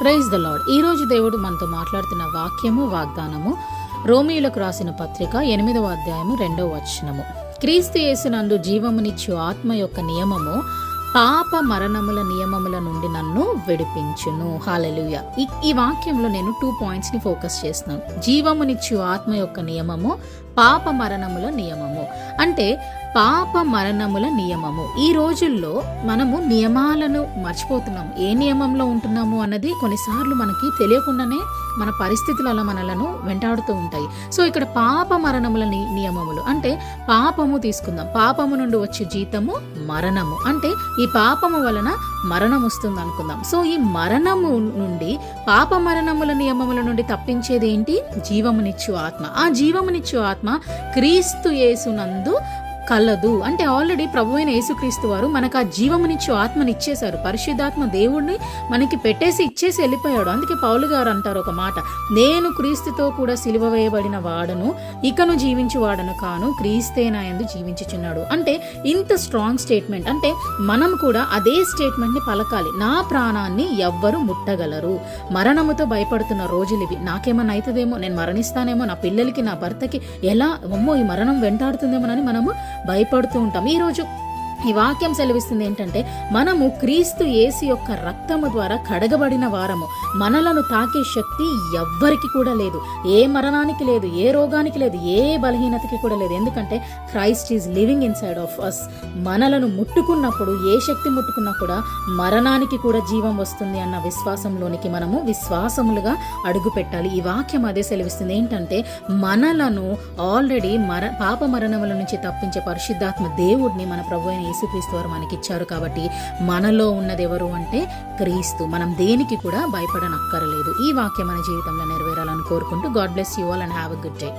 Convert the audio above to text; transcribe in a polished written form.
Praise the lord. ఈరోజు దేవుడు మనతో మాట్లాడుతున్న వాక్యము వాగ్దానము రోమీయులకు రాసిన పత్రిక 8వ అధ్యాయము 2వ వచనము. క్రీస్తు యేసునందు జీవమునిచ్చు ఆత్మ యొక్క నియమము పాప మరణముల నియమముల నుండి నన్ను విడిపించును. హల్లెలూయా. ఈ వాక్యంలో నేను 2 పాయింట్స్ ని ఫోకస్ చేస్తున్నాను. జీవమునిచ్చు ఆత్మ యొక్క నియమము, పాప మరణముల నియమము. అంటే పాప మరణముల నియమము. ఈ రోజుల్లో మనము నియమాలను మర్చిపోతున్నాము. ఏ నియమంలో ఉంటున్నాము అన్నది కొన్నిసార్లు మనకి తెలియకుండానే మన పరిస్థితులు అలా మనలను వెంటాడుతూ ఉంటాయి. సో ఇక్కడ పాప మరణముల నియమములు అంటే పాపము తీసుకుందాం. పాపము నుండి వచ్చే జీతము మరణము. అంటే ఈ పాపము వలన మరణం వస్తుంది అనుకుందాం. సో ఈ మరణము నుండి, పాప మరణముల నియమముల నుండి తప్పించేది ఏంటి? జీవమునిచ్చు ఆత్మ. ఆ జీవమునిచ్చు ఆత్మ క్రీస్తు యేసునందు కలదు. అంటే ఆల్రెడీ ప్రభు అయిన యేసుక్రీస్తు వారు మనకు ఆ జీవమునిచ్చు ఆత్మని ఇచ్చేశారు. పరిశుద్ధాత్మ దేవుడిని మనకి పెట్టేసి ఇచ్చేసి వెళ్ళిపోయాడు. అందుకే పౌలు గారు అంటారు ఒక మాట, నేను క్రీస్తుతో కూడా సిలువ వేయబడిన వాడను, ఇకను జీవించు వాడను కాను, క్రీస్తే నా యందు జీవించుచున్నాడు. అంటే ఇంత స్ట్రాంగ్ స్టేట్మెంట్. అంటే మనం కూడా అదే స్టేట్మెంట్ ని పలకాలి. నా ప్రాణాన్ని ఎవ్వరు ముట్టగలరు. మరణముతో భయపడుతున్న రోజులు ఇవి. నాకేమన్నా అవుతుందేమో, నేను మరణిస్తానేమో, నా పిల్లలకి, నా భర్తకి ఎలా, అమ్మో ఈ మరణం వెంటాడుతుందేమోనని మనము భయపడుతూ ఉంటాం. ఈరోజు ఈ వాక్యం సెలవిస్తుంది ఏంటంటే, మనము క్రీస్తు యేసు యొక్క రక్తము ద్వారా కడగబడిన వారము. మనలను తాకే శక్తి ఎవ్వరికి కూడా లేదు. ఏ మరణానికి లేదు, ఏ రోగానికి లేదు, ఏ బలహీనతకి కూడా లేదు. ఎందుకంటే Christ is living inside of us. మనలను ముట్టుకున్నప్పుడు, ఏ శక్తి ముట్టుకున్నా కూడా మరణానికి కూడా జీవం వస్తుంది అన్న విశ్వాసంలోనికి మనము విశ్వాసములుగా అడుగు పెట్టాలి. ఈ వాక్యం అదే సెలవిస్తుంది ఏంటంటే, మనలను ఆల్రెడీ పాప మరణముల నుంచి తప్పించే పరిశుద్ధాత్మ దేవుడిని మన ప్రభు అయిన యేసుక్రీస్తు వారు మనకిచ్చారు. కాబట్టి మనలో ఉన్నది ఎవరు అంటే క్రీస్తు. మనం దేనికి కూడా భయపడనక్కరలేదు. ఈ వాక్యం మన జీవితంలో నెరవేరాలని కోరుకుంటూ, God bless you all and have a good day.